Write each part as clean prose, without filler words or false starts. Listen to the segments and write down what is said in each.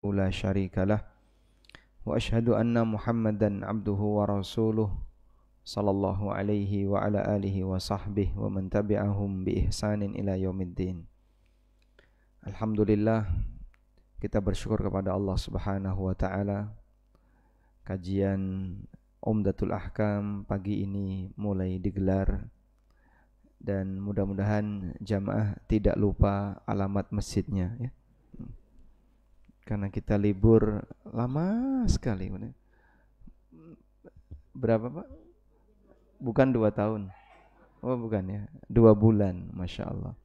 لا شريك له وأشهد أن محمدا عبده ورسوله صلى الله عليه وعلى آله وصحبه ومن تبعهم بإحسان إلى يوم الدين. Alhamdulillah, kita bersyukur kepada Allah Subhanahu wa taala. Kajian Umdatul Ahkam pagi ini mulai digelar dan mudah-mudahan jamaah tidak lupa alamat masjidnya ya. Karena kita libur lama sekali. Berapa Pak? Bukan 2 tahun. Oh bukan ya, 2 bulan, Masya Allah.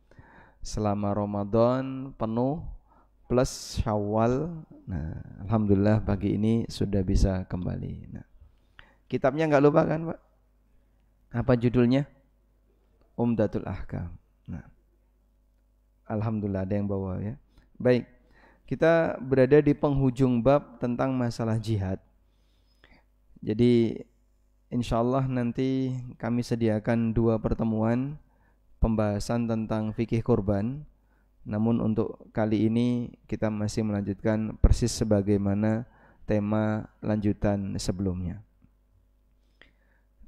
Selama Ramadan penuh plus Syawal. Nah, alhamdulillah pagi ini sudah bisa kembali. Nah, kitabnya nggak lupa kan Pak? Apa judulnya? Umdatul Ahkam. Nah, alhamdulillah ada yang bawa ya. Baik, kita berada di penghujung bab tentang masalah jihad. Jadi insyaallah nanti kami sediakan 2 pertemuan pembahasan tentang fikih kurban. Namun untuk kali ini kita masih melanjutkan persis sebagaimana tema lanjutan sebelumnya.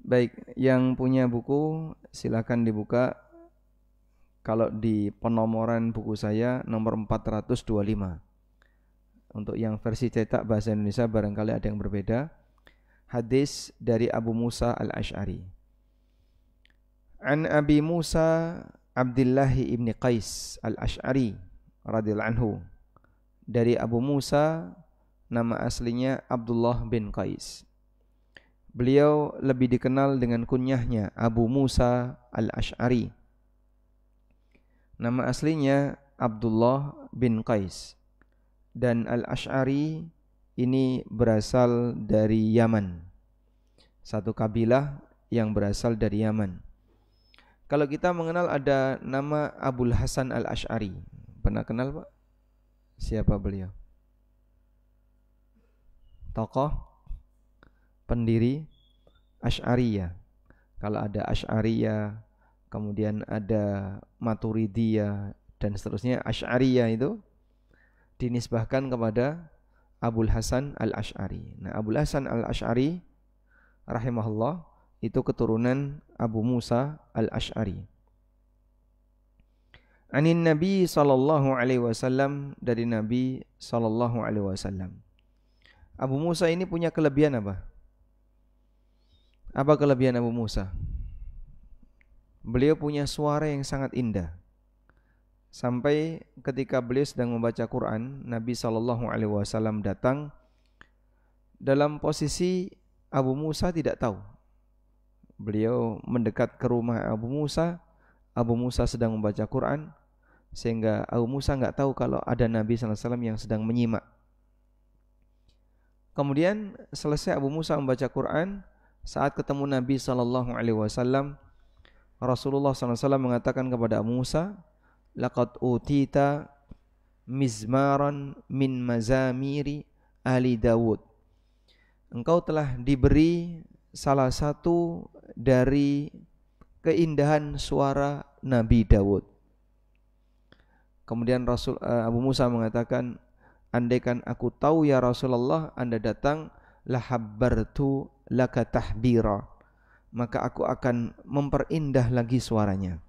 Baik, yang punya buku silakan dibuka. Kalau di penomoran buku saya nomor 425. Untuk yang versi cetak bahasa Indonesia barangkali ada yang berbeda. Hadis dari Abu Musa al-Ash'ari. An Abi Musa Abdullah ibn Qais al-Ash'ari radhiyallahu anhu. Dari Abu Musa, nama aslinya Abdullah bin Qais. Beliau lebih dikenal dengan kunyahnya Abu Musa al-Ash'ari. Nama aslinya Abdullah bin Qais. Dan Al-Ash'ari ini berasal dari Yaman. Satu kabilah yang berasal dari Yaman. Kalau kita mengenal ada nama Abul Hasan Al-Ash'ari. Pernah kenal Pak? Siapa beliau? Tokoh pendiri Asy'ariyah. Kalau ada Asy'ariyah, kemudian ada Maturidiyah dan seterusnya, Asy'ariyah itu dinisbahkan kepada Abul Hasan Al-Ash'ari. Nah, Abul Hasan Al-Ash'ari rahimahullah itu keturunan Abu Musa Al-Ash'ari. Anin Nabi sallallahu alaihi wasallam, dari Nabi sallallahu alaihi wasallam. Abu Musa ini punya kelebihan apa? Apa kelebihan Abu Musa? Beliau punya suara yang sangat indah. Sampai ketika beliau sedang membaca Quran, Nabi SAW datang dalam posisi Abu Musa tidak tahu. Beliau mendekat ke rumah Abu Musa sedang membaca Quran, sehingga Abu Musa enggak tahu kalau ada Nabi SAW yang sedang menyimak. Kemudian selesai Abu Musa membaca Quran, saat ketemu Nabi SAW, Rasulullah SAW mengatakan kepada Abu Musa, laqad utita mizmaran min mazamiri ali Dawud. Engkau telah diberi salah satu dari keindahan suara Nabi Dawud. Kemudian Abu Musa mengatakan, andaikan aku tahu ya Rasulullah Anda datang, lahabbartu laka tahbira, maka aku akan memperindah lagi suaranya.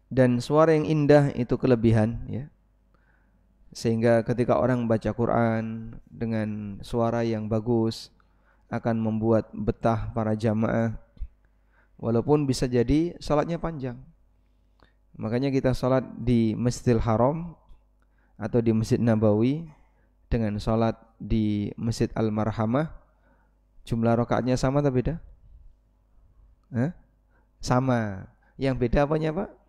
Dan suara yang indah itu kelebihan ya. Sehingga ketika orang baca Quran dengan suara yang bagus akan membuat betah para jamaah. Walaupun bisa jadi salatnya panjang. Makanya kita salat di Masjidil Haram atau di Masjid Nabawi dengan salat di Masjid Al-Marhamah, jumlah rakaatnya sama atau beda? Sama. Yang beda apanya Pak?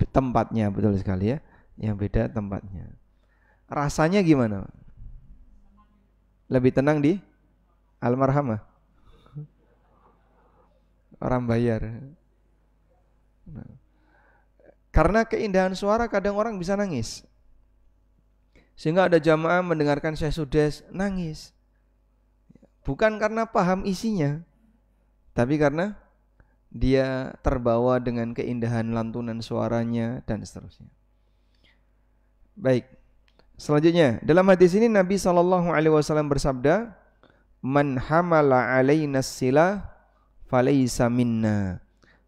Tempatnya, betul sekali ya. Yang beda tempatnya. Rasanya gimana? Lebih tenang di Al-Marhamah. Orang bayar. Nah, karena keindahan suara kadang orang bisa nangis. Sehingga ada jamaah mendengarkan Syekh Sudes nangis. Bukan karena paham isinya, tapi karena dia terbawa dengan keindahan lantunan suaranya dan seterusnya. Baik, Selanjutnya, dalam hadis ini Nabi SAW bersabda, "Man hamala alaina silah falaysa minna."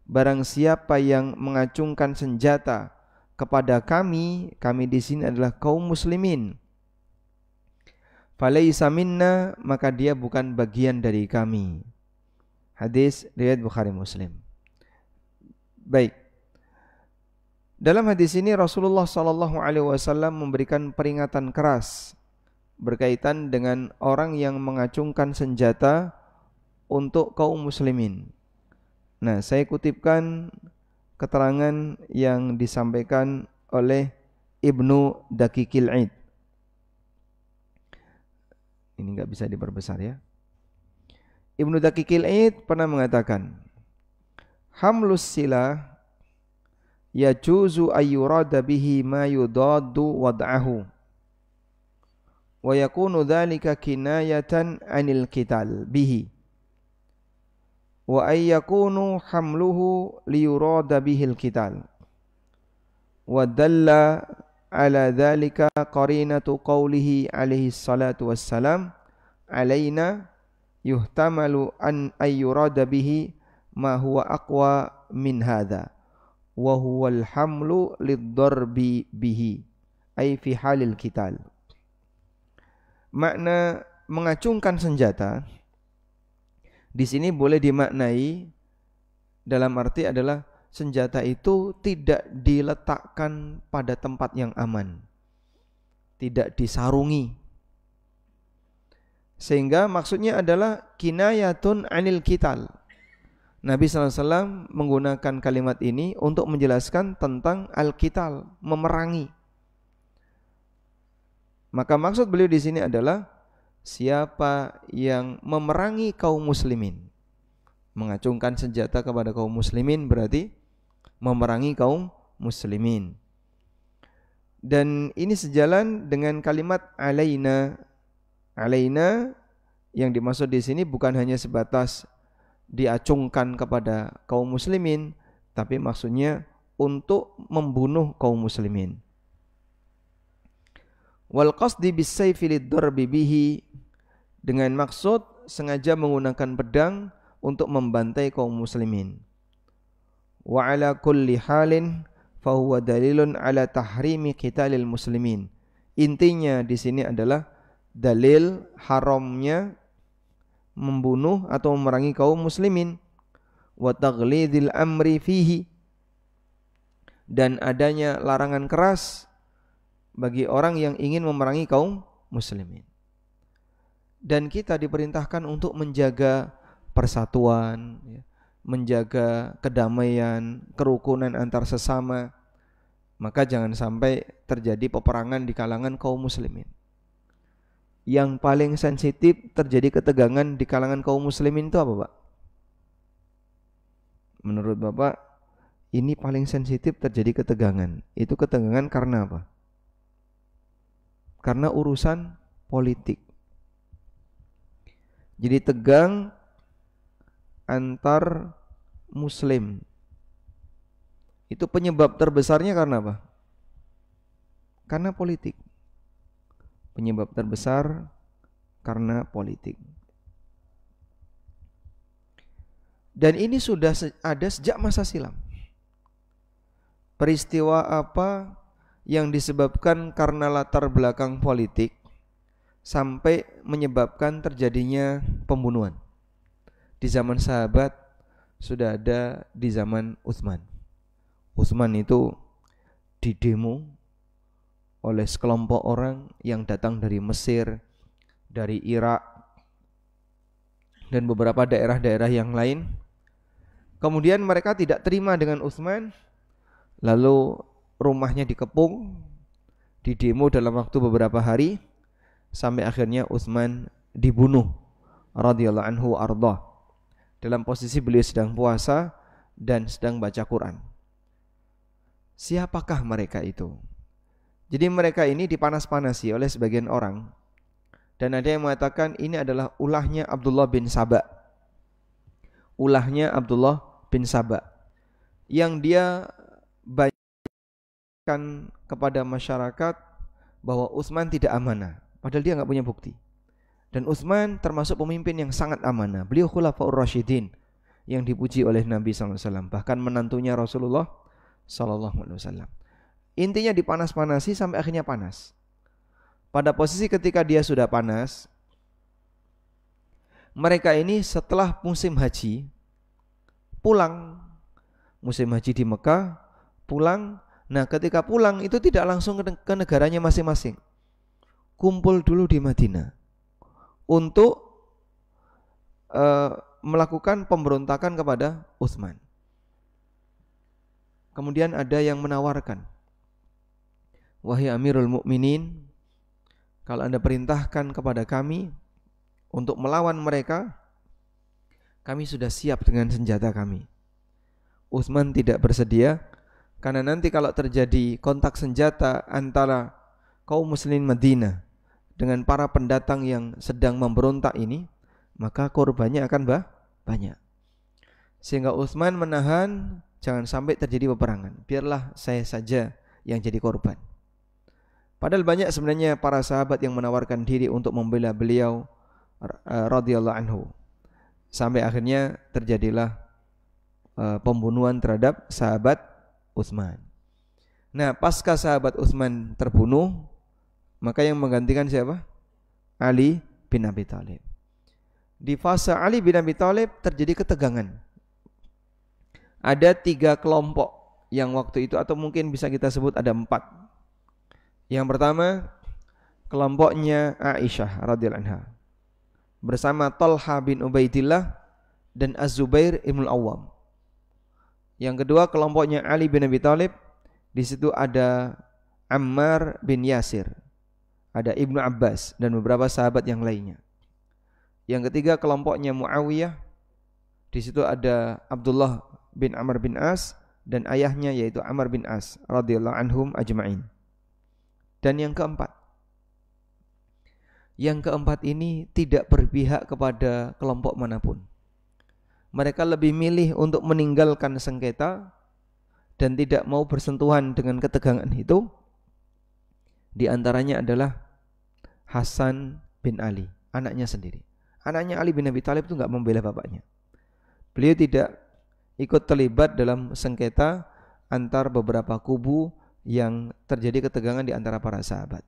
Barang siapa yang mengacungkan senjata kepada kami di sini adalah kaum muslimin. Falaysa minna, maka dia bukan bagian dari kami. Hadis riwayat Bukhari Muslim. Baik. Dalam hadis ini Rasulullah SAW memberikan peringatan keras berkaitan dengan orang yang mengacungkan senjata untuk kaum muslimin. Nah, saya kutipkan keterangan yang disampaikan oleh Ibnu Daqiqil Aid. Ini enggak bisa diperbesar ya. Ibnu Daqiqil Aid pernah mengatakan, hamlus silah yajuzu ayyurada bihi ma yudaddu wad'ahu wa yakunu dhalika kinayatan anil qital bihi wa ay yakunu hamluhu liyurada bihil qital wa dalla ala dhalika qarinatu qawlihi alaihi salatu wassalam alaina yuhtamalu an ayyurada bihi ma huwa aqwa min hadha wa huwal hamlu liddarbi bihi ay fi halil qital. Makna mengacungkan senjata di sini boleh dimaknai dalam arti adalah senjata itu tidak diletakkan pada tempat yang aman, tidak disarungi, sehingga maksudnya adalah kinayatun anil qital. Nabi SAW menggunakan kalimat ini untuk menjelaskan tentang al-qital, memerangi. Maka maksud beliau di sini adalah siapa yang memerangi kaum muslimin. Mengacungkan senjata kepada kaum muslimin berarti memerangi kaum muslimin. Dan ini sejalan dengan kalimat alaina. Alaina yang dimaksud di sini bukan hanya sebatas diacungkan kepada kaum muslimin, tapi maksudnya untuk membunuh kaum muslimin. Wal qasdi bis sayfi lid-darbi bihi, dengan maksud sengaja menggunakan pedang untuk membantai kaum muslimin. Wa ala kulli halin fa huwa dalilun ala tahrimi qitalil muslimin. Intinya di sini adalah dalil haramnya membunuh atau memerangi kaum muslimin, wa taghlidil amri fihi, dan adanya larangan keras bagi orang yang ingin memerangi kaum muslimin. Dan kita diperintahkan untuk menjaga persatuan, menjaga kedamaian, kerukunan antar sesama. Maka jangan sampai terjadi peperangan di kalangan kaum muslimin. Yang paling sensitif terjadi ketegangan di kalangan kaum muslimin itu apa, Pak? Menurut Bapak, ini paling sensitif terjadi ketegangan. Itu ketegangan karena apa? Karena urusan politik. Jadi tegang antar muslim. Itu penyebab terbesarnya karena apa? Karena politik. Penyebab terbesar karena politik. Dan ini sudah ada sejak masa silam. Peristiwa apa yang disebabkan karena latar belakang politik sampai menyebabkan terjadinya pembunuhan? Di zaman sahabat sudah ada, di zaman Utsman. Utsman itu didemo oleh sekelompok orang yang datang dari Mesir, dari Irak, dan beberapa daerah-daerah yang lain. Kemudian mereka tidak terima dengan Utsman, lalu rumahnya dikepung, didemo dalam waktu beberapa hari, sampai akhirnya Utsman dibunuh radhiyallahu anhu ardah, dalam posisi beliau sedang puasa dan sedang baca Quran. Siapakah mereka itu? Jadi mereka ini dipanas-panasi oleh sebagian orang, dan ada yang mengatakan ini adalah ulahnya Abdullah bin Saba. Ulahnya Abdullah bin Saba yang dia bacakan kepada masyarakat bahwa Utsman tidak amanah, padahal dia nggak punya bukti. Dan Utsman termasuk pemimpin yang sangat amanah. Beliau Khulafaur Rasyidin yang dipuji oleh Nabi SAW, bahkan menantunya Rasulullah SAW. Intinya dipanas-panasi sampai akhirnya panas. Pada posisi ketika dia sudah panas, mereka ini setelah musim haji pulang, musim haji di Mekah pulang. Nah ketika pulang itu tidak langsung ke negaranya masing-masing, kumpul dulu di Madinah untuk melakukan pemberontakan kepada Utsman. Kemudian ada yang menawarkan, wahai Amirul Mukminin, kalau Anda perintahkan kepada kami untuk melawan mereka, kami sudah siap dengan senjata kami. Utsman tidak bersedia, karena nanti kalau terjadi kontak senjata antara kaum muslimin Madinah dengan para pendatang yang sedang memberontak ini, maka korbannya akan banyak. Sehingga Utsman menahan jangan sampai terjadi peperangan. Biarlah saya saja yang jadi korban. Padahal banyak sebenarnya para sahabat yang menawarkan diri untuk membela beliau radhiyallahu anhu. Sampai akhirnya terjadilah pembunuhan terhadap sahabat Utsman. Nah, pasca sahabat Utsman terbunuh, maka yang menggantikan siapa? Ali bin Abi Thalib. Di fase Ali bin Abi Thalib terjadi ketegangan. Ada 3 kelompok yang waktu itu, atau mungkin bisa kita sebut ada 4. Yang pertama, kelompoknya Aisyah radhiyallahu anha bersama Talha bin Ubaidillah dan Az-Zubair ibn Awwam. Yang kedua, kelompoknya Ali bin Abi Thalib. Di situ ada Ammar bin Yasir, ada Ibnu Abbas dan beberapa sahabat yang lainnya. Yang ketiga, kelompoknya Muawiyah. Di situ ada Abdullah bin Amr bin As dan ayahnya yaitu Amr bin As radhiyallahu anhum ajma'in. Dan yang keempat ini tidak berpihak kepada kelompok manapun. Mereka lebih milih untuk meninggalkan sengketa dan tidak mau bersentuhan dengan ketegangan itu. Di antaranya adalah Hasan bin Ali, anaknya sendiri. Anaknya Ali bin Abi Thalib itu enggak membela bapaknya. Beliau tidak ikut terlibat dalam sengketa antar beberapa kubu yang terjadi ketegangan di antara para sahabat.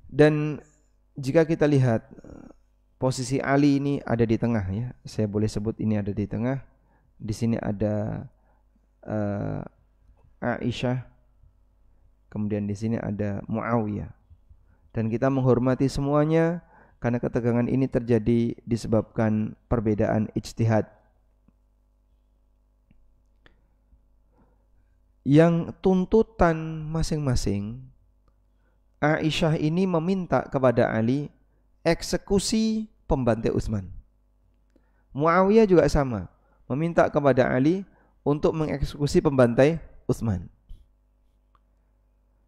Dan jika kita lihat posisi Ali ini ada di tengah ya, saya boleh sebut ini ada di tengah. Di sini ada Aisyah, kemudian di sini ada Muawiyah. Dan kita menghormati semuanya karena ketegangan ini terjadi disebabkan perbedaan ijtihad. Yang tuntutan masing-masing, Aisyah ini meminta kepada Ali eksekusi pembantai Utsman. Muawiyah juga sama, meminta kepada Ali untuk mengeksekusi pembantai Utsman.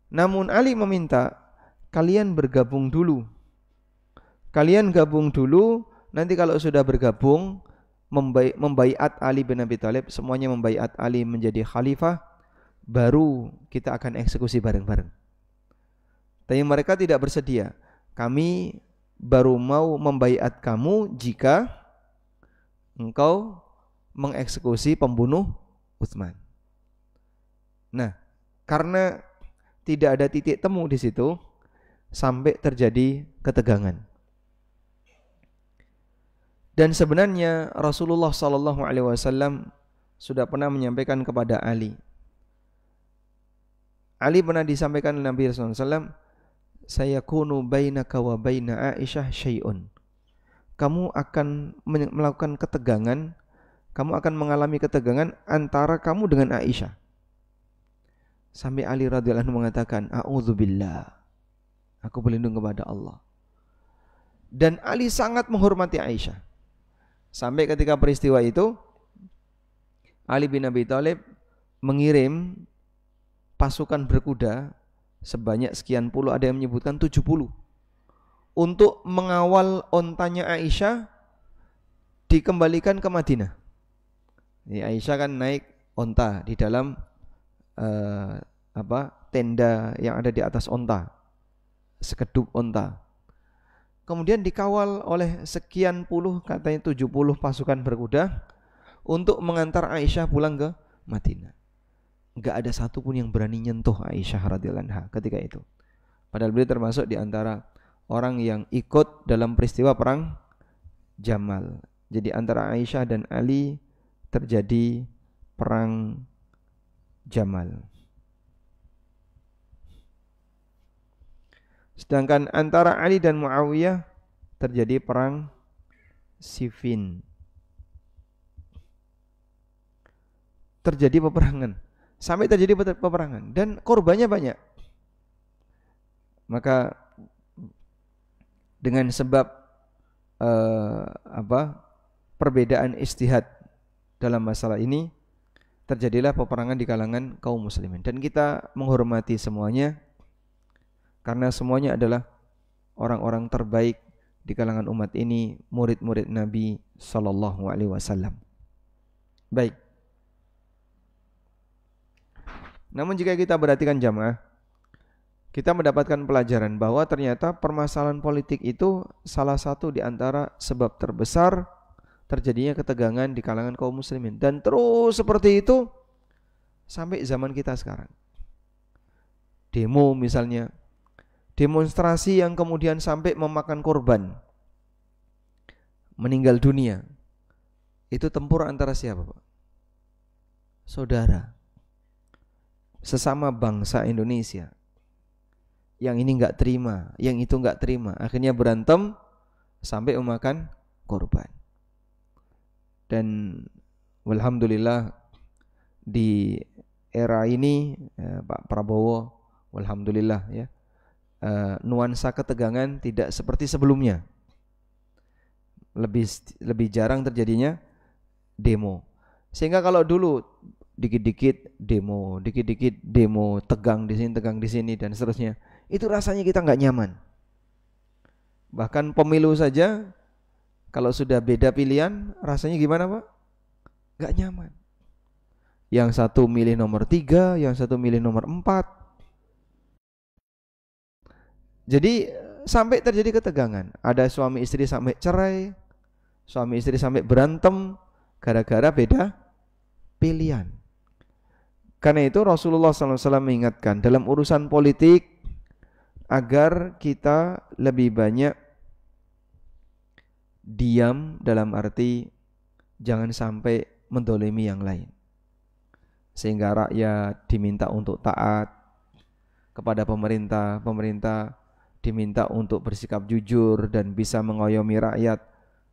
Namun Ali meminta, kalian bergabung dulu. Kalian gabung dulu, nanti kalau sudah bergabung, membaiat Ali bin Abi Thalib, semuanya membaiat Ali menjadi khalifah, baru kita akan eksekusi bareng-bareng. Tapi mereka tidak bersedia. Kami baru mau membaiat kamu jika engkau mengeksekusi pembunuh Utsman. Nah, karena tidak ada titik temu di situ, sampai terjadi ketegangan. Dan sebenarnya Rasulullah SAW sudah pernah menyampaikan kepada Ali. Ali pernah disampaikan oleh Nabi SAW, sayakunu bainaka wa baina Aisyah syai'un. Kamu akan melakukan ketegangan, kamu akan mengalami ketegangan antara kamu dengan Aisyah. Sampai Ali radhiyallahu anhu mengatakan, a'udzubillah, aku berlindung kepada Allah. Dan Ali sangat menghormati Aisyah. Sampai ketika peristiwa itu, Ali bin Abi Thalib mengirim pasukan berkuda sebanyak sekian puluh, ada yang menyebutkan 70, untuk mengawal ontanya Aisyah dikembalikan ke Madinah. Ini Aisyah kan naik onta di dalam tenda yang ada di atas onta, sekeduk onta. Kemudian dikawal oleh sekian puluh, katanya 70 pasukan berkuda untuk mengantar Aisyah pulang ke Madinah. Enggak ada satupun yang berani nyentuh Aisyah radhiyallahu anha ketika itu. Padahal beliau termasuk di antara orang yang ikut dalam peristiwa perang Jamal. Jadi antara Aisyah dan Ali terjadi perang Jamal. Sedangkan antara Ali dan Muawiyah terjadi perang Siffin. Terjadi peperangan. Sampai terjadi peperangan dan korbannya banyak. Maka dengan sebab perbedaan ijtihad dalam masalah ini, terjadilah peperangan di kalangan kaum muslimin. Dan kita menghormati semuanya, karena semuanya adalah orang-orang terbaik di kalangan umat ini, murid-murid Nabi sallallahu alaihi wasallam. Baik. Namun jika kita perhatikan jamaah, kita mendapatkan pelajaran bahwa ternyata permasalahan politik itu salah satu di antara sebab terbesar terjadinya ketegangan di kalangan kaum muslimin. Dan terus seperti itu sampai zaman kita sekarang. Demo misalnya, demonstrasi yang kemudian sampai memakan korban, meninggal dunia, itu tempur antara siapa, Pak? Saudara, sesama bangsa Indonesia. Yang ini enggak terima, yang itu enggak terima, akhirnya berantem sampai memakan korban. Dan alhamdulillah di era ini Pak Prabowo, alhamdulillah ya, nuansa ketegangan tidak seperti sebelumnya. Lebih jarang terjadinya demo. Sehingga kalau dulu dikit-dikit demo, tegang di sini dan seterusnya, itu rasanya kita nggak nyaman. Bahkan pemilu saja, kalau sudah beda pilihan, rasanya gimana, Pak? Nggak nyaman. Yang satu milih nomor 3, yang satu milih nomor 4. Jadi sampai terjadi ketegangan. Ada suami istri sampai cerai, suami istri sampai berantem gara-gara beda pilihan. Karena itu Rasulullah SAW mengingatkan dalam urusan politik agar kita lebih banyak diam, dalam arti jangan sampai mendolimi yang lain, sehingga rakyat diminta untuk taat kepada pemerintah, pemerintah diminta untuk bersikap jujur dan bisa mengayomi rakyat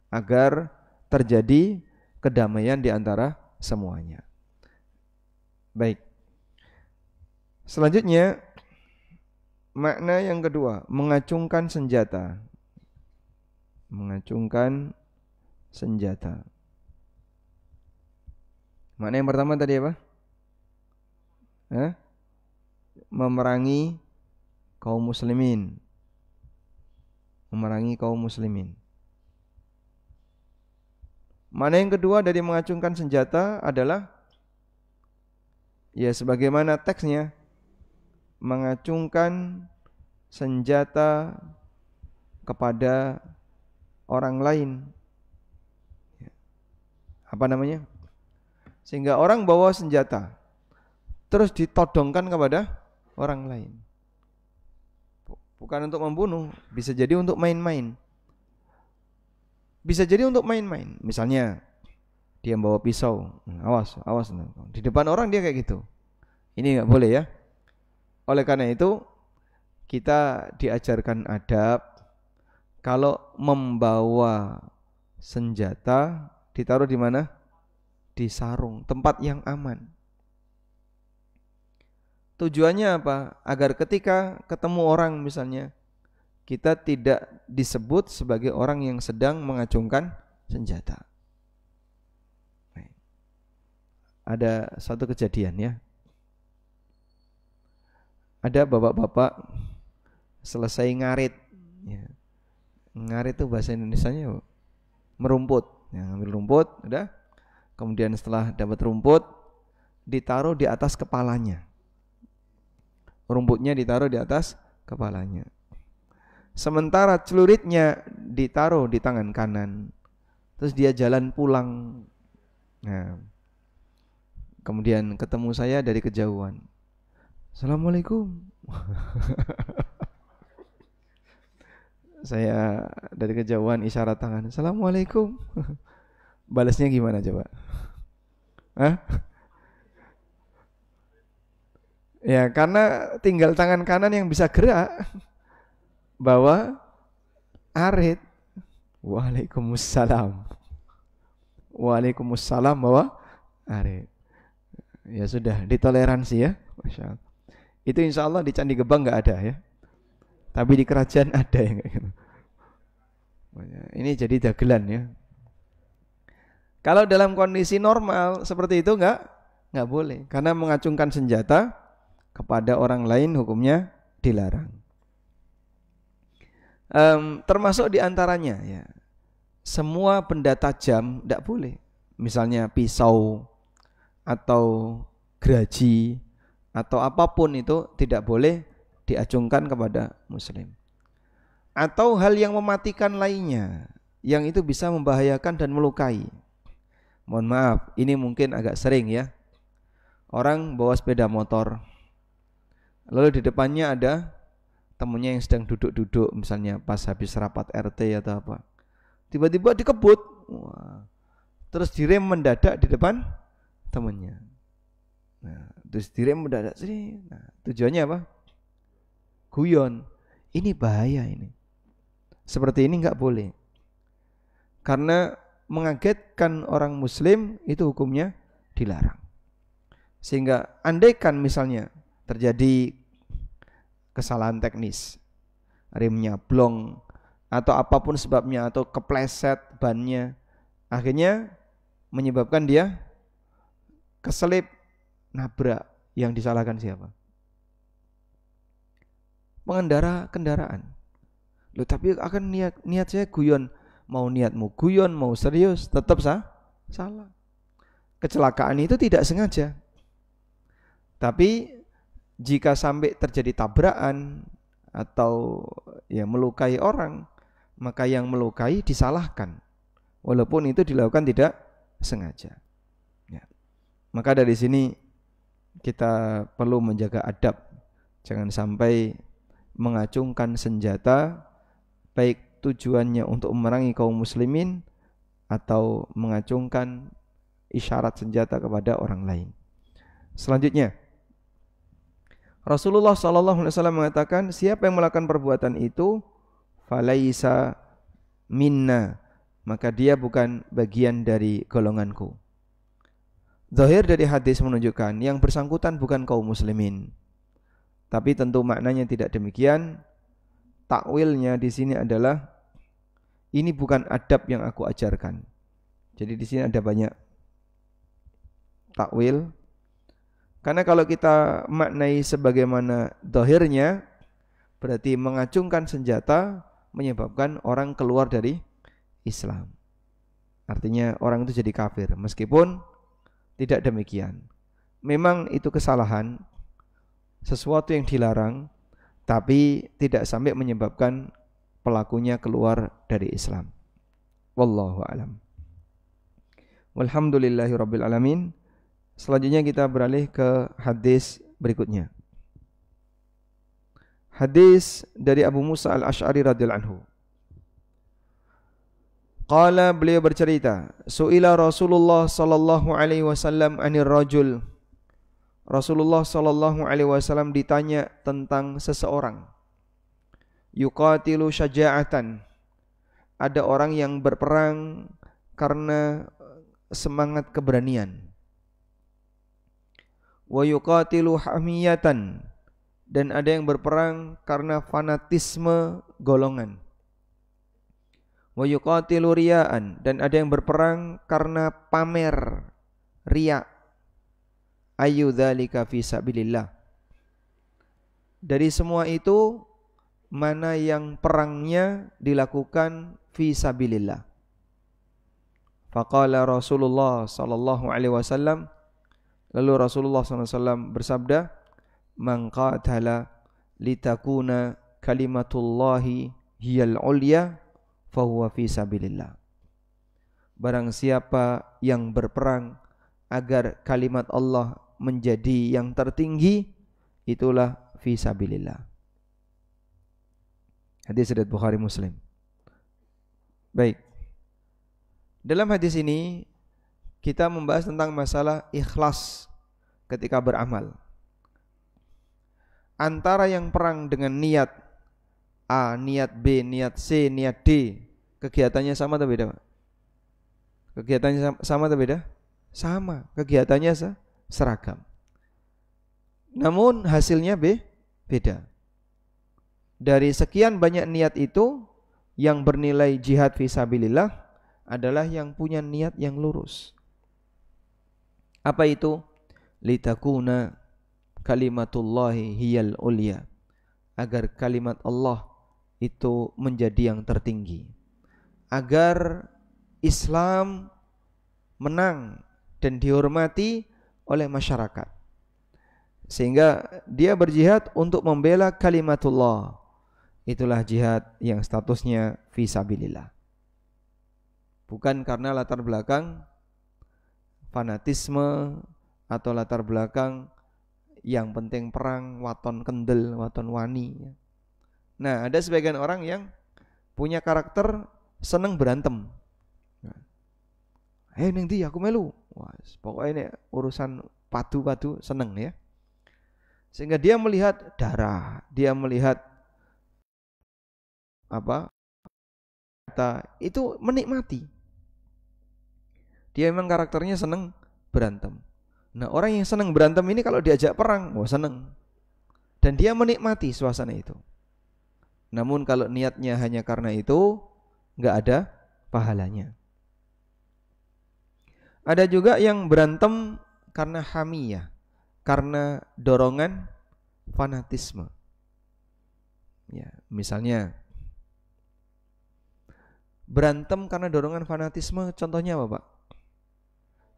agar terjadi kedamaian di antara semuanya. Baik. Selanjutnya, makna yang kedua, mengacungkan senjata. Mengacungkan senjata. Makna yang pertama tadi apa? Memerangi kaum muslimin. Memerangi kaum muslimin. Makna yang kedua dari mengacungkan senjata adalah, ya sebagaimana teksnya, mengacungkan senjata kepada orang lain. Apa namanya? Sehingga orang bawa senjata terus ditodongkan kepada orang lain. Bukan untuk membunuh, bisa jadi untuk main-main. Bisa jadi untuk main-main. Misalnya dia bawa pisau, awas, di depan orang dia kayak gitu. Ini enggak boleh ya. Oleh karena itu kita diajarkan adab, kalau membawa senjata ditaruh di mana? Di sarung, tempat yang aman. Tujuannya apa? Agar ketika ketemu orang misalnya, kita tidak disebut sebagai orang yang sedang mengacungkan senjata. Ada satu kejadian ya. Ada bapak-bapak selesai ngarit ya. Ngarit itu bahasa Indonesianya merumput ya, ngambil rumput udah, kemudian setelah dapat rumput ditaruh di atas kepalanya. rumputnya ditaruh di atas kepalanya. Sementara celuritnya ditaruh di tangan kanan. Terus dia jalan pulang. Nah, kemudian ketemu saya dari kejauhan. Assalamualaikum. Saya dari kejauhan isyarat tangan. Assalamualaikum. Balasnya gimana coba? Hah? Ya karena tinggal tangan kanan yang bisa gerak. Bawa arit. Waalaikumsalam. Waalaikumsalam bawa arit. Ya sudah ditoleransi ya. Masya Allah. Itu insya Allah di Candi Gebang nggak ada ya. Tapi di kerajaan ada yang kayak gitu. Ini jadi dagelan ya. Kalau dalam kondisi normal seperti itu nggak boleh. Karena mengacungkan senjata kepada orang lain hukumnya dilarang. Termasuk diantaranya ya, semua benda tajam tidak boleh. Misalnya pisau atau geraji atau apapun itu tidak boleh diacungkan kepada muslim. Atau hal yang mematikan lainnya, yang itu bisa membahayakan dan melukai. Mohon maaf, ini mungkin agak sering ya. Orang bawa sepeda motor, lalu di depannya ada temennya yang sedang duduk-duduk, misalnya pas habis rapat RT atau apa, tiba-tiba dikebut. Wah. Terus direm mendadak di depan temennya. Nah, terus direm mendadak. Nah, tujuannya apa? Guyon. Ini bahaya ini. Seperti ini nggak boleh. Karena mengagetkan orang muslim itu hukumnya dilarang. Sehingga andaikan misalnya terjadi kesalahan teknis, remnya blong atau apapun sebabnya, atau kepleset bannya, akhirnya menyebabkan dia keselip, nabrak, yang disalahkan siapa? Pengendara kendaraan. Loh, tapi akan niat saya guyon, mau niatmu guyon, mau serius, tetap salah. Kecelakaan itu tidak sengaja. Tapi jika sampai terjadi tabrakan atau ya melukai orang, maka yang melukai disalahkan, walaupun itu dilakukan tidak sengaja. Ya. Maka dari sini kita perlu menjaga adab, jangan sampai mengacungkan senjata, baik tujuannya untuk memerangi kaum muslimin atau mengacungkan isyarat senjata kepada orang lain. Selanjutnya, Rasulullah SAW mengatakan, siapa yang melakukan perbuatan itu, falaisa minna, maka dia bukan bagian dari golonganku. Zahir dari hadis menunjukkan yang bersangkutan bukan kaum muslimin. Tapi tentu maknanya tidak demikian. Takwilnya di sini adalah, ini bukan adab yang aku ajarkan. Jadi di sini ada banyak takwil. Karena kalau kita maknai sebagaimana zahirnya, berarti mengacungkan senjata menyebabkan orang keluar dari Islam. Artinya orang itu jadi kafir, meskipun tidak demikian. Memang itu kesalahan, sesuatu yang dilarang, tapi tidak sampai menyebabkan pelakunya keluar dari Islam. Wallahu a'lam. Walhamdulillahirabbil alamin. Selanjutnya kita beralih ke hadis berikutnya. Hadis dari Abu Musa al-Asy'ari radhiyallahu anhu. Qala, beliau bercerita, su'ila Rasulullah sallallahu alaihi wasallam 'anil rajul. Rasulullah sallallahu alaihi wasallam ditanya tentang seseorang. Yuqatilu syaja'atan. Ada orang yang berperang karena semangat keberanian. Wa yuqatilu hamiyatan, dan ada yang berperang karena fanatisme golongan. Wa yuqatilu riya'an, dan ada yang berperang karena pamer, riya. Ayu dzalika fi sabilillah. Dari semua itu, mana yang perangnya dilakukan fi sabilillah? Faqala Rasulullah sallallahu alaihi wasallam, lalu Rasulullah SAW bersabda, man qatala litakuna kalimatullahi hiyal ulya fahuwa fi sabilillah. Barang siapa yang berperang agar kalimat Allah menjadi yang tertinggi, itulah fi sabilillah. Hadis riwayat Bukhari Muslim. Baik. Dalam hadis ini kita membahas tentang masalah ikhlas ketika beramal. Antara yang perang dengan niat A, niat B, niat C, niat D, kegiatannya sama atau beda, Pak? Kegiatannya sama atau beda? Sama, kegiatannya seragam. Namun hasilnya beda. Dari sekian banyak niat itu, yang bernilai jihad fisabilillah adalah yang punya niat yang lurus. Apa itu? Litakuna kalimatullahi hiyal ulya, agar kalimat Allah itu menjadi yang tertinggi, agar Islam menang dan dihormati oleh masyarakat, sehingga dia berjihad untuk membela kalimatullah. Itulah jihad yang statusnya fisabilillah, bukan karena latar belakang fanatisme atau latar belakang yang penting perang, waton kendel, waton wani. Nah, ada sebagian orang yang punya karakter seneng berantem. Ning ndi aku melu. Wah, pokoknya ini urusan padu-padu seneng ya. Sehingga dia melihat darah, dia melihat apa? Itu menikmati. Dia memang karakternya seneng berantem. Nah, orang yang senang berantem ini kalau diajak perang, wah senang. Dan dia menikmati suasana itu. Namun kalau niatnya hanya karena itu, enggak ada pahalanya. Ada juga yang berantem karena hamiyah, karena dorongan fanatisme. Ya, misalnya berantem karena dorongan fanatisme, contohnya apa, Pak?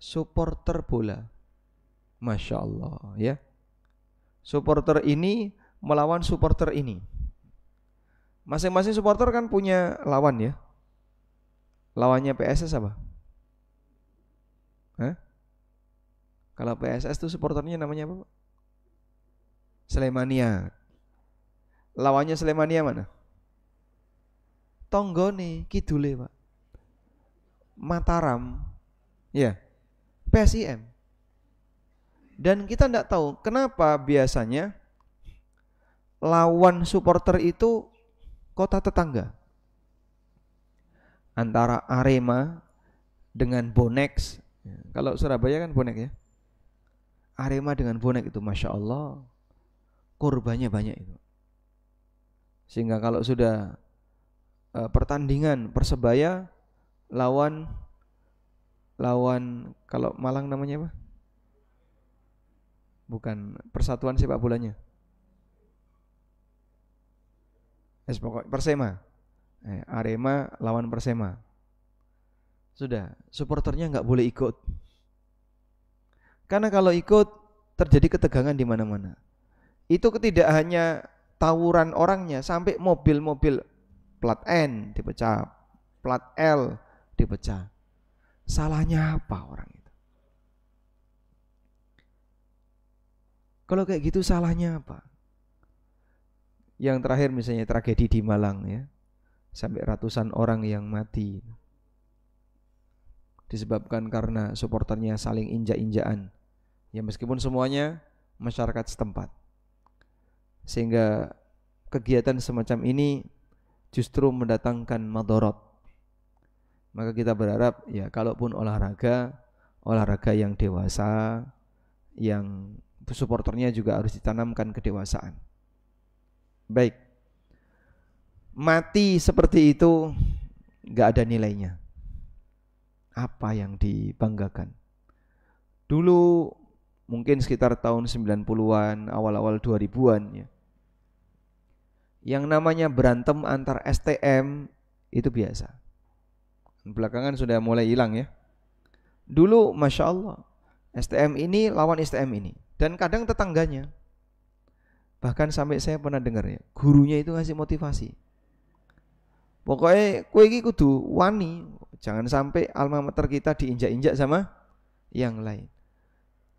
Supporter bola. Masya Allah ya. Supporter ini melawan supporter ini. Masing-masing supporter kan punya lawan ya. Lawannya PSS apa? Hah? Kalau PSS itu supporternya namanya apa, Pak? Slemania. Lawannya Slemania mana? Tonggone kidule, Pak. Mataram. Ya. PSIM. Dan kita tidak tahu kenapa biasanya lawan supporter itu kota tetangga. Antara Arema dengan Bonex. Kalau Surabaya kan Bonek ya. Arema dengan Bonek itu Masya Allah, korbannya banyak itu. Sehingga kalau sudah pertandingan Persebaya lawan kalau Malang namanya apa? Bukan Persatuan Sepak Bolanya. Persema. Arema lawan Persema. Sudah, supporternya nggak boleh ikut. Karena kalau ikut terjadi ketegangan di mana-mana. Itu tidak hanya tawuran orangnya, sampai mobil-mobil plat N dipecah, plat L dipecah. Salahnya apa orang itu? Kalau kayak gitu salahnya apa? Yang terakhir misalnya tragedi di Malang ya, sampai ratusan orang yang mati disebabkan karena supporternya saling injak-injakan. Ya meskipun semuanya masyarakat setempat. Sehingga kegiatan semacam ini justru mendatangkan madharat. Maka kita berharap ya kalaupun olahraga yang dewasa, yang supporternya juga harus ditanamkan kedewasaan. Baik. Mati seperti itu enggak ada nilainya. Apa yang dibanggakan? Dulu mungkin sekitar tahun 90-an, awal-awal 2000-an ya. Yang namanya berantem antar STM itu biasa. Belakangan sudah mulai hilang ya. Dulu Masya Allah, STM ini lawan STM ini. Dan kadang tetangganya. Bahkan sampai saya pernah dengar ya, gurunya itu ngasih motivasi. Pokoknya kowe iki kudu wani, jangan sampai alma mater kita diinjak-injak sama yang lain.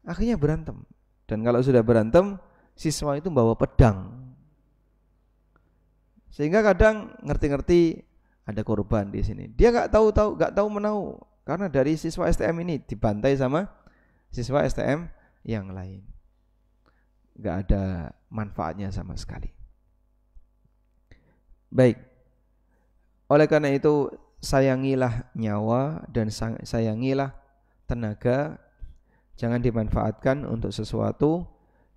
Akhirnya berantem. Dan kalau sudah berantem, siswa itu bawa pedang. Sehingga kadang ngerti-ngerti ada korban di sini. Dia nggak tahu menahu karena dari siswa STM ini dibantai sama siswa STM yang lain. Nggak ada manfaatnya sama sekali. Baik. Oleh karena itu sayangilah nyawa dan sayangilah tenaga. Jangan dimanfaatkan untuk sesuatu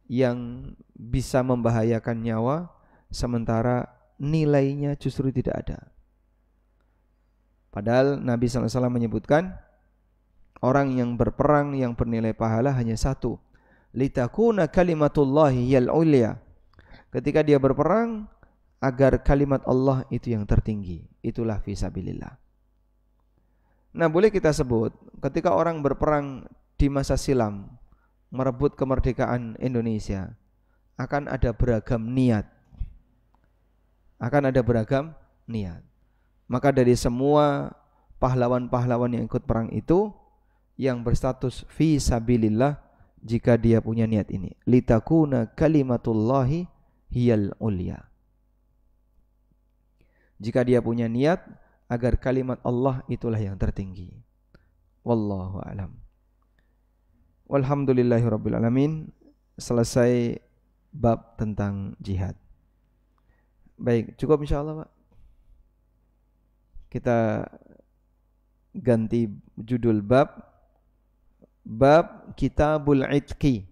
yang bisa membahayakan nyawa sementara nilainya justru tidak ada. Padahal Nabi SAW menyebutkan orang yang berperang yang bernilai pahala hanya satu. Litakuna kalimatullahi yal ulya. Ketika dia berperang agar kalimat Allah itu yang tertinggi. Itulah fisabilillah. Nah, boleh kita sebut ketika orang berperang di masa silam merebut kemerdekaan Indonesia akan ada beragam niat. Maka dari semua pahlawan-pahlawan yang ikut perang itu yang berstatus fisabilillah jika dia punya niat ini, litakuna kalimatullahi hiyal ulya. Jika dia punya niat agar kalimat Allah itulah yang tertinggi. Wallahu a'lam. Walhamdulillahirabbil alamin. Selesai bab tentang jihad. Baik, cukup insyaallah, Pak. Kita ganti judul bab Kitabul Itqi,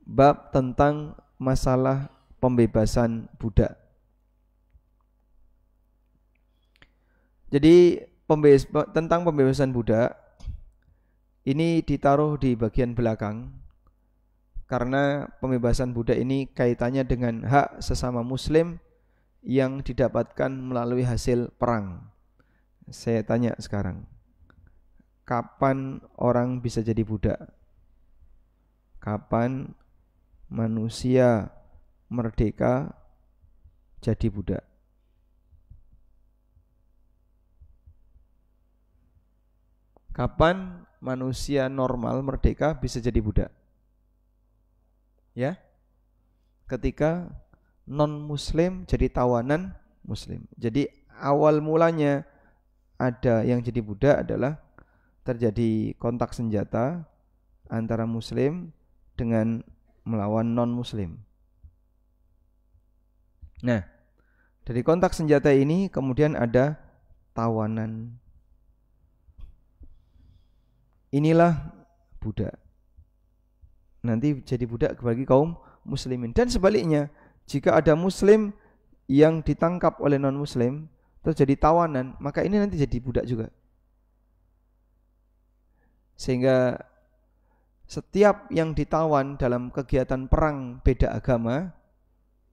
bab tentang masalah pembebasan budak. Jadi tentang pembebasan budak ini ditaruh di bagian belakang karena pembebasan budak ini kaitannya dengan hak sesama muslim yang didapatkan melalui hasil perang. Saya tanya sekarang, kapan orang bisa jadi budak? Kapan manusia merdeka jadi budak? Kapan manusia normal merdeka bisa jadi budak? Ya, ketika non-muslim jadi tawanan muslim. Jadi awal mulanya ada yang jadi budak adalah terjadi kontak senjata antara muslim dengan melawan non-muslim. Nah, dari kontak senjata ini kemudian ada tawanan. Inilah budak. Nanti jadi budak bagi kaum muslimin. Dan sebaliknya, jika ada muslim yang ditangkap oleh non-muslim terus jadi tawanan, maka ini nanti jadi budak juga. Sehingga setiap yang ditawan dalam kegiatan perang beda agama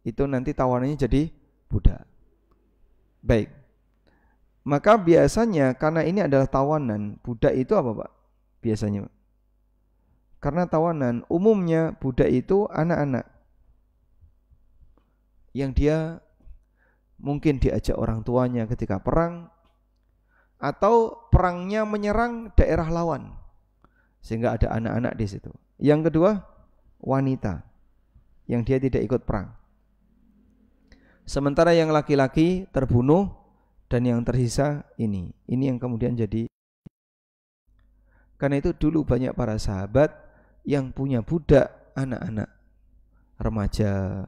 itu nanti tawanannya jadi budak. Baik. Maka biasanya karena ini adalah tawanan, budak itu apa, Pak? Biasanya, Pak. Karena tawanan umumnya budak itu anak-anak yang dia mungkin diajak orang tuanya ketika perang atau perangnya menyerang daerah lawan sehingga ada anak-anak di situ. Yang kedua, wanita yang dia tidak ikut perang. Sementara yang laki-laki terbunuh dan yang tersisa ini yang kemudian jadi. Karena itu dulu banyak para sahabat yang punya budak anak-anak remaja.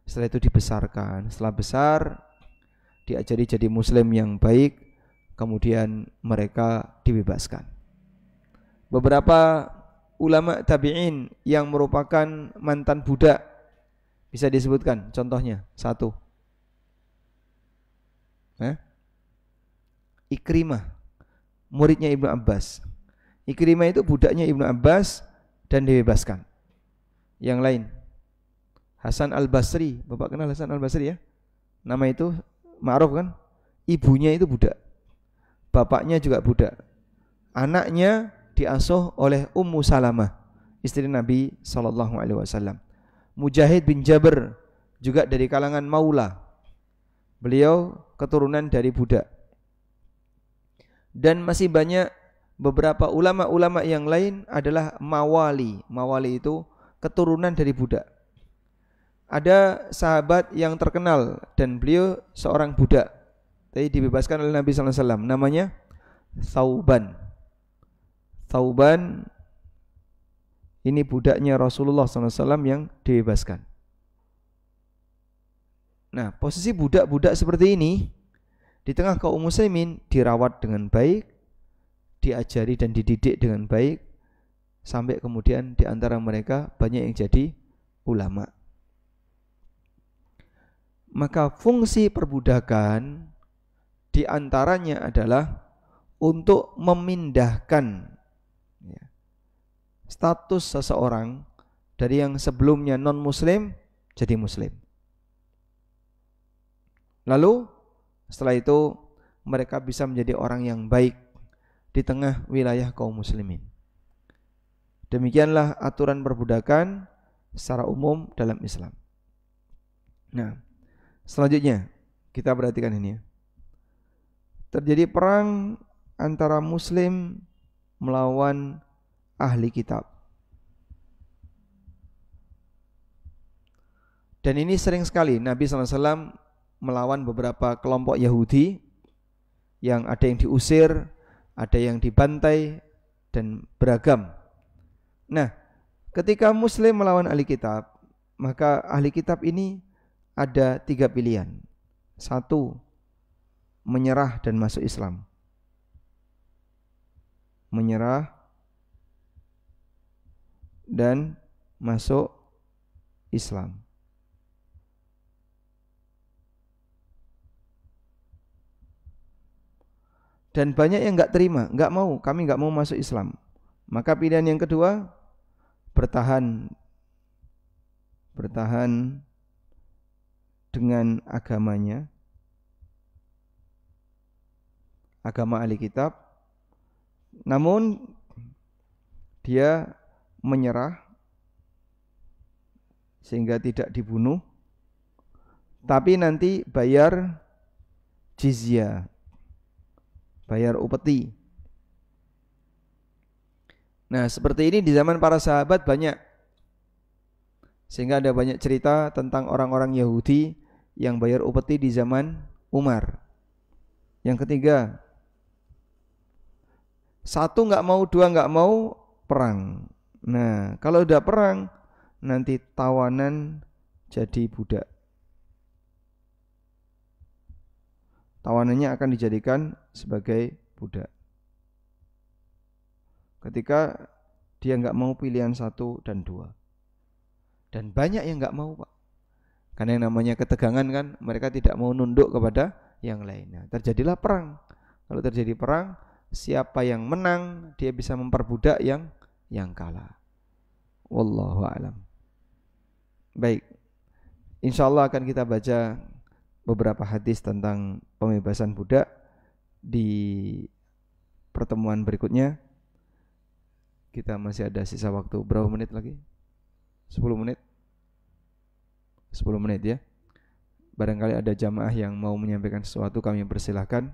Setelah itu dibesarkan. Setelah besar diajari jadi muslim yang baik, kemudian mereka dibebaskan. Beberapa ulama tabi'in yang merupakan mantan budak bisa disebutkan contohnya. Satu, Ikrimah, muridnya Ibnu Abbas. Ikrimah itu budaknya Ibnu Abbas dan dibebaskan. Yang lain, Hasan Al-Basri. Bapak kenal Hasan Al-Basri ya? Nama itu ma'ruf kan? Ibunya itu budak, bapaknya juga budak. Anaknya diasuh oleh Ummu Salamah, istri Nabi SAW. Mujahid bin Jabr juga dari kalangan maula. Beliau keturunan dari budak. Dan masih banyak beberapa ulama-ulama yang lain adalah mawali. Mawali itu keturunan dari budak. Ada sahabat yang terkenal dan beliau seorang budak. Tadi dibebaskan oleh Nabi SAW. Namanya Thauban. Thauban ini budaknya Rasulullah SAW yang dibebaskan. Nah, posisi budak-budak seperti ini di tengah kaum muslimin dirawat dengan baik, diajari dan dididik dengan baik, sampai kemudian di antara mereka banyak yang jadi ulama. Maka fungsi perbudakan di antaranya adalah untuk memindahkan status seseorang dari yang sebelumnya non-muslim jadi muslim. Lalu setelah itu mereka bisa menjadi orang yang baik di tengah wilayah kaum muslimin. Demikianlah aturan perbudakan secara umum dalam Islam. Nah, selanjutnya kita perhatikan ini ya. Terjadi perang antara muslim melawan ahli kitab. Dan ini sering sekali Nabi SAW melawan beberapa kelompok Yahudi yang ada yang diusir, ada yang dibantai, dan beragam. Nah, ketika muslim melawan ahli kitab, maka ahli kitab ini ada 3 pilihan. 1, menyerah dan masuk Islam. Menyerah dan masuk Islam. Dan banyak yang enggak terima, enggak mau, kami enggak mau masuk Islam. Maka pilihan yang kedua, bertahan dengan agamanya, agama ahli kitab, namun dia menyerah sehingga tidak dibunuh, tapi nanti bayar jizyah, bayar upeti. Nah, seperti ini di zaman para sahabat banyak. Sehingga ada banyak cerita tentang orang-orang Yahudi yang bayar upeti di zaman Umar. Yang ketiga, 1 enggak mau, 2 enggak mau, perang. Nah, kalau udah perang nanti tawanan jadi budak. Tawanannya akan dijadikan sebagai budak. Ketika dia enggak mau pilihan 1 dan 2. Dan banyak yang enggak mau, Pak. Karena yang namanya ketegangan kan, mereka tidak mau nunduk kepada yang lainnya. Terjadilah perang. Kalau terjadi perang, siapa yang menang, dia bisa memperbudak yang kalah. Wallahu a'lam. Baik. Insyaallah akan kita baca beberapa hadis tentang pembebasan budak di pertemuan berikutnya. Kita masih ada sisa waktu berapa menit lagi? 10 menit? 10 menit ya. Barangkali ada jamaah yang mau menyampaikan sesuatu, kami persilahkan.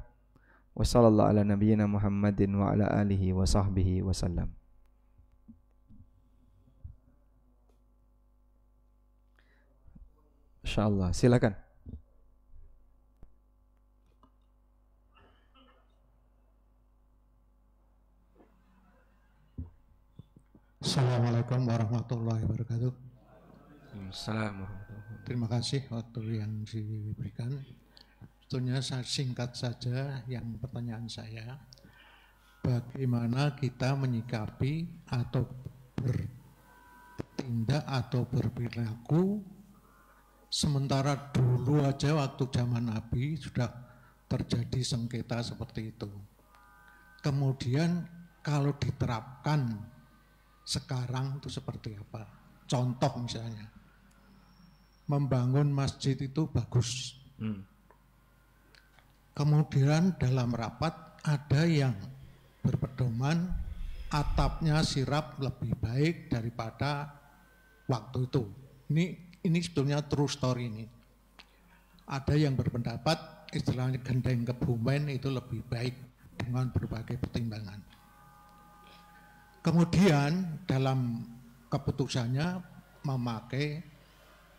Wassallallahu ala nabiyyina Muhammadin wa ala alihi wa sahbihi wasallam. Insyaallah, silakan. Assalamualaikum warahmatullahi wabarakatuh. Assalamualaikum. Terima kasih waktu yang diberikan. Sebetulnya singkat saja yang pertanyaan saya. Bagaimana kita menyikapi atau bertindak atau berperilaku sementara dulu aja waktu zaman Nabi sudah terjadi sengketa seperti itu. Kemudian kalau diterapkan sekarang itu seperti apa? Contoh misalnya, membangun masjid itu bagus. Kemudian dalam rapat ada yang berpedoman atapnya sirap lebih baik daripada waktu itu. Ini sebetulnya true story ini. Ada yang berpendapat istilahnya gendeng kebumen itu lebih baik dengan berbagai pertimbangan. Kemudian dalam keputusannya memakai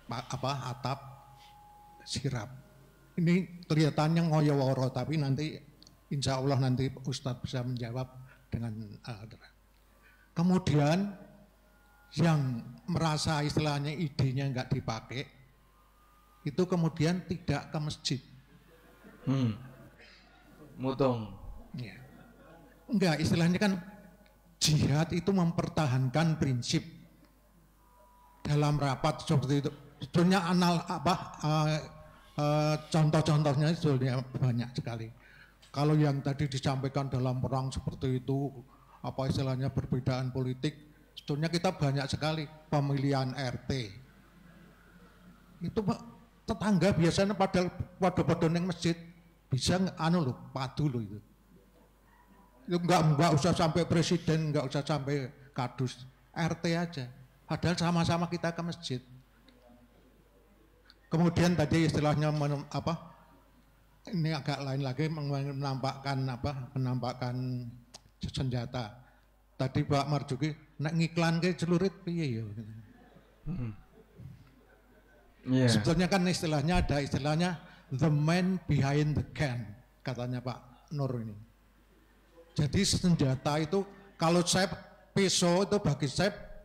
atap sirap. Ini kelihatannya ngoyo-woro, tapi nanti insya Allah nanti Ustadz bisa menjawab dengan kemudian yang merasa istilahnya idenya enggak dipakai, itu kemudian tidak ke masjid. Mutong. Ya. Enggak, istilahnya kan jihad itu mempertahankan prinsip dalam rapat seperti itu. Sebetulnya contoh-contohnya sebetulnya banyak sekali. Kalau yang tadi disampaikan dalam perang seperti itu, apa istilahnya perbedaan politik, sebetulnya kita banyak sekali pemilihan RT. Itu tetangga biasanya pada neng masjid bisa padu loh itu. Itu enggak usah sampai presiden, enggak usah sampai kadus, RT aja. Padahal sama-sama kita ke masjid. Kemudian tadi istilahnya ini agak lain lagi menampakkan senjata. Tadi Pak Marjuki nek ngiklan ke celurit piye ya. Yeah. Sebetulnya kan istilahnya ada istilahnya the man behind the gun, katanya Pak Nur ini. Jadi senjata itu kalau pisau itu bagi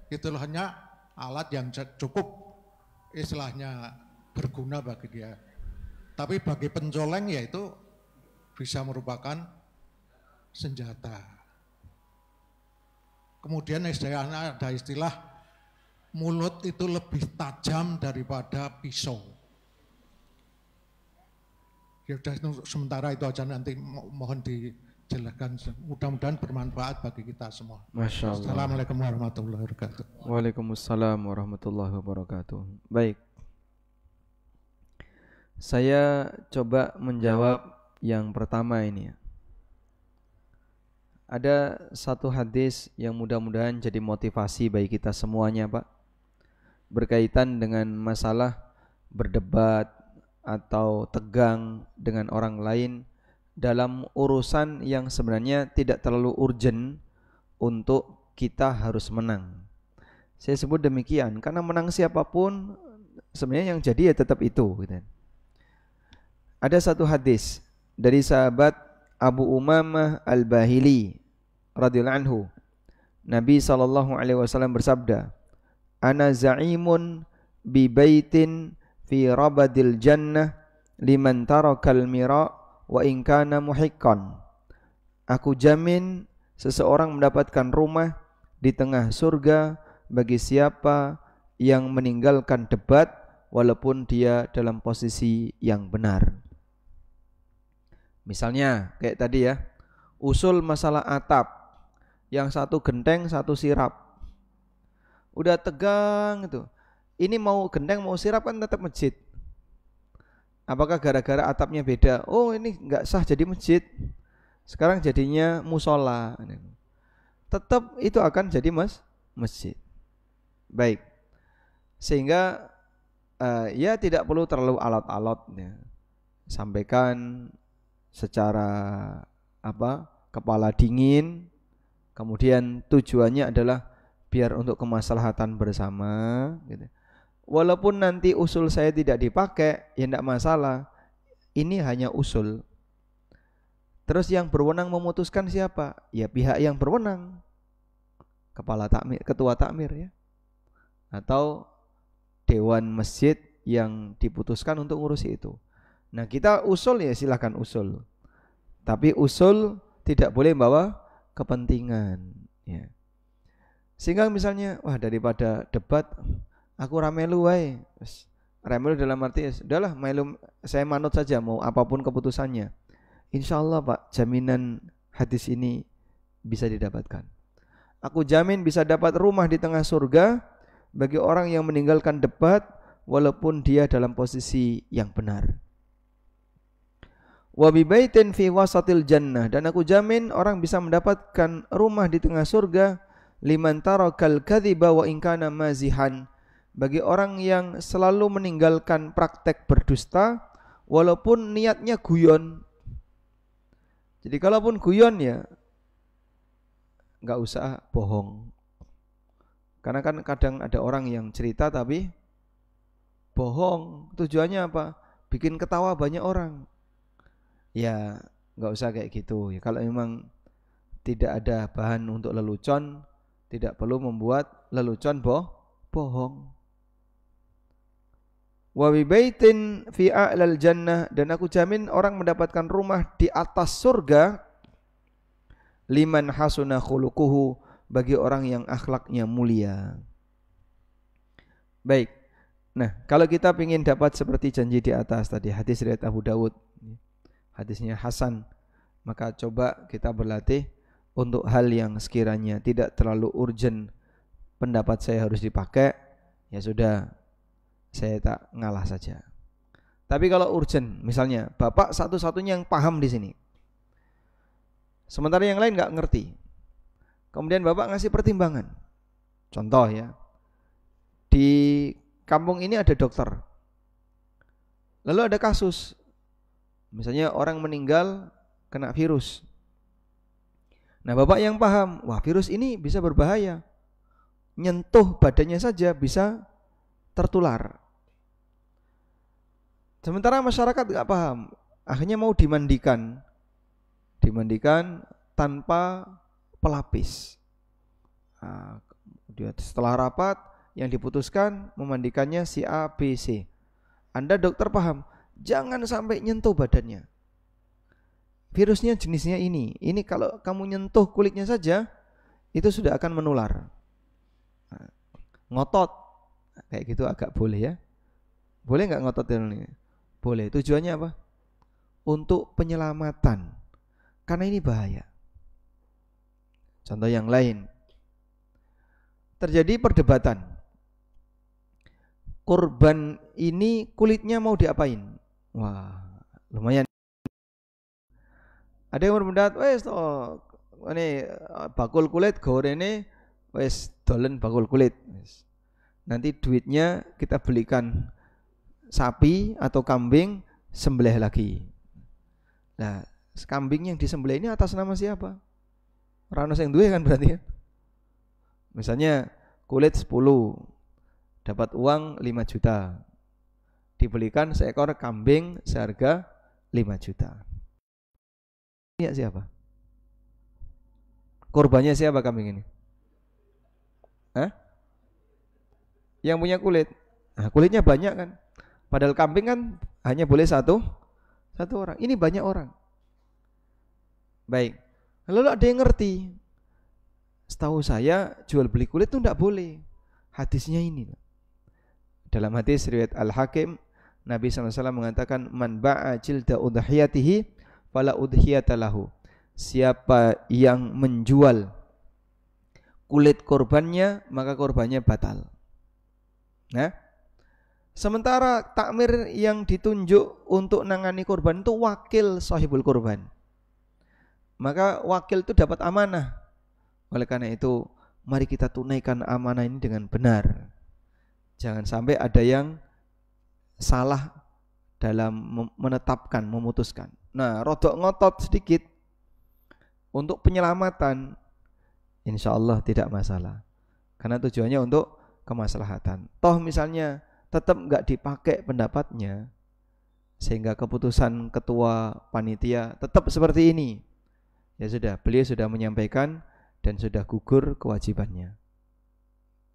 itu hanya alat yang cukup istilahnya berguna bagi dia. Tapi bagi pencoleng ya itu bisa merupakan senjata. Kemudian ada istilah mulut itu lebih tajam daripada pisau. Ya udah sementara itu aja, nanti mohon dijelaskan. Mudah-mudahan bermanfaat bagi kita semua. Masya Allah. Assalamualaikum warahmatullahi wabarakatuh. Waalaikumsalam warahmatullahi wabarakatuh. Baik. Saya coba menjawab yang pertama ini. Ada satu hadis yang mudah-mudahan jadi motivasi bagi kita semuanya, Pak. Berkaitan dengan masalah berdebat atau tegang dengan orang lain dalam urusan yang sebenarnya tidak terlalu urgent untuk kita harus menang. Saya sebut demikian karena menang siapapun sebenarnya yang jadi ya tetap itu gitu. Ada satu hadis dari sahabat Abu Umamah Al-Bahili radhiyallahu anhu. Nabi SAW bersabda, "Ana za'imun bi baitin fi rabadil jannah liman tarakal mira wa in kana muhiqqan." Aku jamin seseorang mendapatkan rumah di tengah surga bagi siapa yang meninggalkan debat walaupun dia dalam posisi yang benar. Misalnya kayak tadi ya, usul masalah atap, yang satu genteng, satu sirap. Udah tegang itu. Ini mau genteng mau sirap kan tetap masjid. Apakah gara-gara atapnya beda? Oh ini enggak sah jadi masjid. Sekarang jadinya musola. Tetap itu akan jadi masjid. Baik. Sehingga ya tidak perlu terlalu alot-alot ya. Sampaikan secara kepala dingin, kemudian tujuannya adalah biar untuk kemaslahatan bersama gitu. Walaupun nanti usul saya tidak dipakai ya tidak masalah, ini hanya usul. Terus yang berwenang memutuskan siapa? Ya pihak yang berwenang, kepala takmir, ketua takmir ya, atau dewan masjid yang diputuskan untuk ngurusi itu. Nah kita usul ya silakan usul, tapi usul tidak boleh bawa kepentingan ya. Sehingga misalnya wah daripada debat aku ramelu wae. Ramelu dalam arti sudahlah melu saya manut saja mau apapun keputusannya. Insyaallah Pak, jaminan hadis ini bisa didapatkan. Aku jamin bisa dapat rumah di tengah surga bagi orang yang meninggalkan debat walaupun dia dalam posisi yang benar. Wa bi baitin fi wasatil jannah, dan aku jamin orang bisa mendapatkan rumah di tengah surga liman tarakal kadhiba wa in kana mazihan, bagi orang yang selalu meninggalkan praktek berdusta walaupun niatnya guyon. Jadi kalaupun guyon ya nggak usah bohong. Karena kan kadang ada orang yang cerita tapi bohong. Tujuannya apa? Bikin ketawa banyak orang. Ya nggak usah kayak gitu. Ya, kalau memang tidak ada bahan untuk lelucon, tidak perlu membuat lelucon bohong. Wa bi baitin fi a'lal jannah, dan aku jamin orang mendapatkan rumah di atas surga liman hasuna khuluquhu, bagi orang yang akhlaknya mulia. Baik. Nah, kalau kita ingin dapat seperti janji di atas tadi, hadis riwayat Abu Dawud, hadisnya hasan, maka coba kita berlatih untuk hal yang sekiranya tidak terlalu urgent, pendapat saya harus dipakai, ya sudah, saya tak ngalah saja. Tapi kalau urgent, misalnya bapak satu-satunya yang paham di sini, sementara yang lain nggak ngerti, kemudian bapak ngasih pertimbangan. Contoh ya, di kampung ini ada dokter, lalu ada kasus, misalnya orang meninggal kena virus. Nah bapak yang paham, wah virus ini bisa berbahaya, nyentuh badannya saja bisa tertular. Sementara masyarakat gak paham, akhirnya mau dimandikan tanpa pelapis. Nah, setelah rapat yang diputuskan memandikannya si A, B, C. Anda dokter paham, jangan sampai nyentuh badannya. Virusnya jenisnya ini kalau kamu nyentuh kulitnya saja itu sudah akan menular. Nah, ngotot kayak gitu agak boleh ya. Boleh nggak ngotot ini? Boleh. Tujuannya apa? Untuk penyelamatan. Karena ini bahaya. Contoh yang lain. Terjadi perdebatan. Korban ini kulitnya mau diapain? Wah, lumayan. Ada yang berpendapat, wes toh ini bakul kulit gorene wes dolen bakul kulit. Nanti duitnya kita belikan sapi atau kambing, sembelih lagi. Nah, kambing yang disembelih ini atas nama siapa? Rano yang duwe kan berarti ya. Misalnya kulit 10 dapat uang 5 juta. Dibelikan seekor kambing seharga 5 juta. Ini siapa? Korbannya siapa kambing ini? Hah? Yang punya kulit. Nah, kulitnya banyak kan. Padahal kambing kan hanya boleh satu orang. Ini banyak orang. Baik. Lalu ada yang ngerti. Setahu saya jual beli kulit itu tidak boleh. Hadisnya ini. Dalam hadis riwayat Al-Hakim, Nabi SAW mengatakan, man ba'a jilda udhiyatihi fala udhiyata lahu. Siapa yang menjual kulit korbannya, maka korbannya batal. Nah, sementara takmir yang ditunjuk untuk nangani korban itu wakil sahibul korban. Maka wakil itu dapat amanah. Oleh karena itu, mari kita tunaikan amanah ini dengan benar. Jangan sampai ada yang salah dalam menetapkan, memutuskan. Nah, rodok ngotot sedikit untuk penyelamatan, insya Allah tidak masalah. Karena tujuannya untuk kemaslahatan. Toh misalnya tetap nggak dipakai pendapatnya, sehingga keputusan ketua panitia tetap seperti ini. Ya sudah, beliau sudah menyampaikan dan sudah gugur kewajibannya.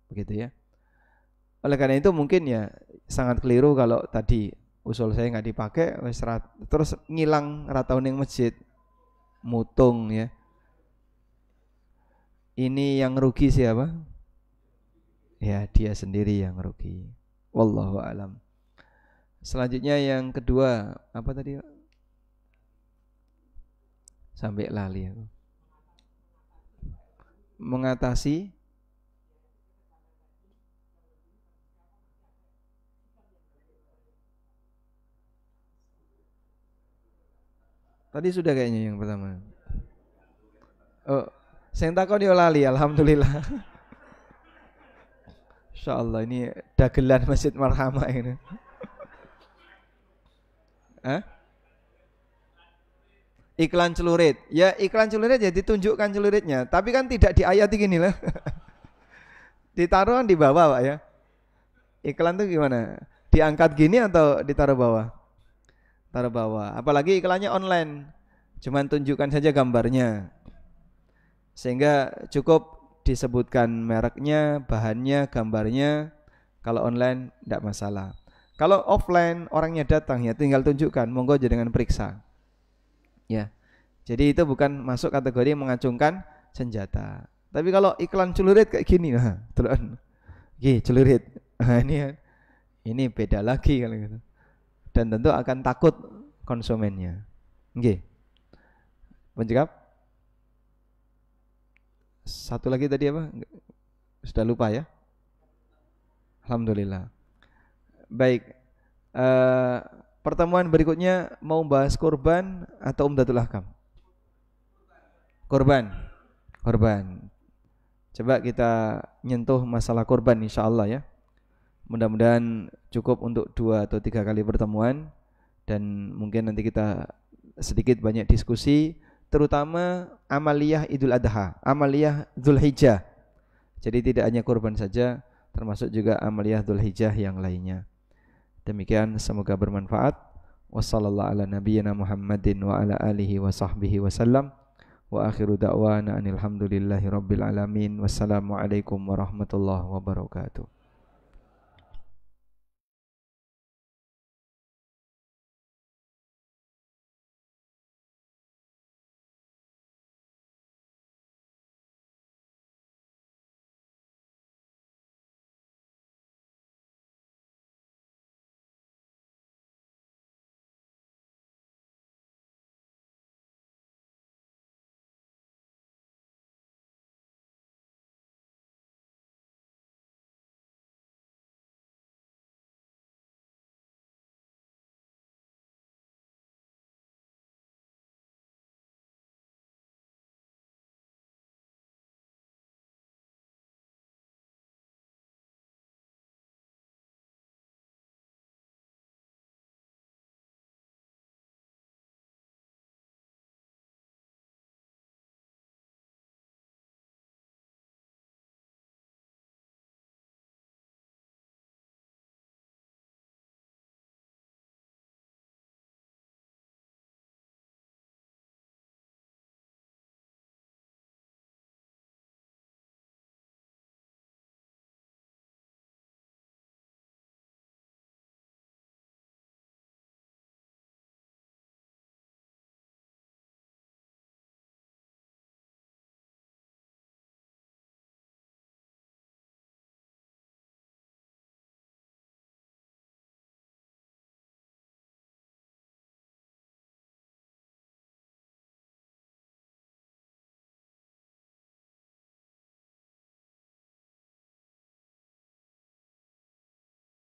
Begitu ya. Oleh karena itu mungkin ya sangat keliru kalau tadi usul saya nggak dipakai, terus ngilang rataun yang masjid, mutung ya. Ini yang rugi siapa? Ya dia sendiri yang rugi. Wallahu alam. Selanjutnya yang kedua apa tadi? Sampai lali aku. Mengatasi tadi sudah kayaknya yang pertama. Oh, saya takon yo lali, alhamdulillah. Insya Allah ini dagelan Masjid Marhamah ini. Hah? Iklan celurit. Ya iklan celurit ya ditunjukkan celuritnya. Tapi kan tidak diayati gini lah. Ditaruh kan di bawah Pak ya. Iklan tuh gimana? Diangkat gini atau ditaruh bawah? Taruh bawah. Apalagi iklannya online. Cuman tunjukkan saja gambarnya. Sehingga cukup disebutkan mereknya, bahannya, gambarnya. Kalau online tidak masalah. Kalau offline orangnya datang ya tinggal tunjukkan, monggo jangan periksa. Ya. Jadi itu bukan masuk kategori mengacungkan senjata. Tapi kalau iklan celurit kayak gini, nah, telan. Celurit. Nah, ini beda lagi kalau gitu. Dan tentu akan takut konsumennya. Nggih. Menjawab? Satu lagi tadi apa? Sudah lupa ya? Alhamdulillah. Baik. Pertemuan berikutnya mau bahas kurban atau Umdatul Ahkam? Kurban. Coba kita nyentuh masalah kurban insyaallah ya. Mudah-mudahan cukup untuk 2 atau 3 kali pertemuan dan mungkin nanti kita sedikit banyak diskusi terutama amaliyah Idul Adha, amaliyah Dzulhijjah. Jadi tidak hanya kurban saja, termasuk juga amaliyah Dzulhijjah yang lainnya. Demikian semoga bermanfaat. Wassallallahu ala nabiyyina Muhammadin wa ala alihi wa sahbihi wasallam. Wa akhiru da'wana anil hamdulillahi rabbil alamin. Wassalamualaikum warahmatullahi wabarakatuh.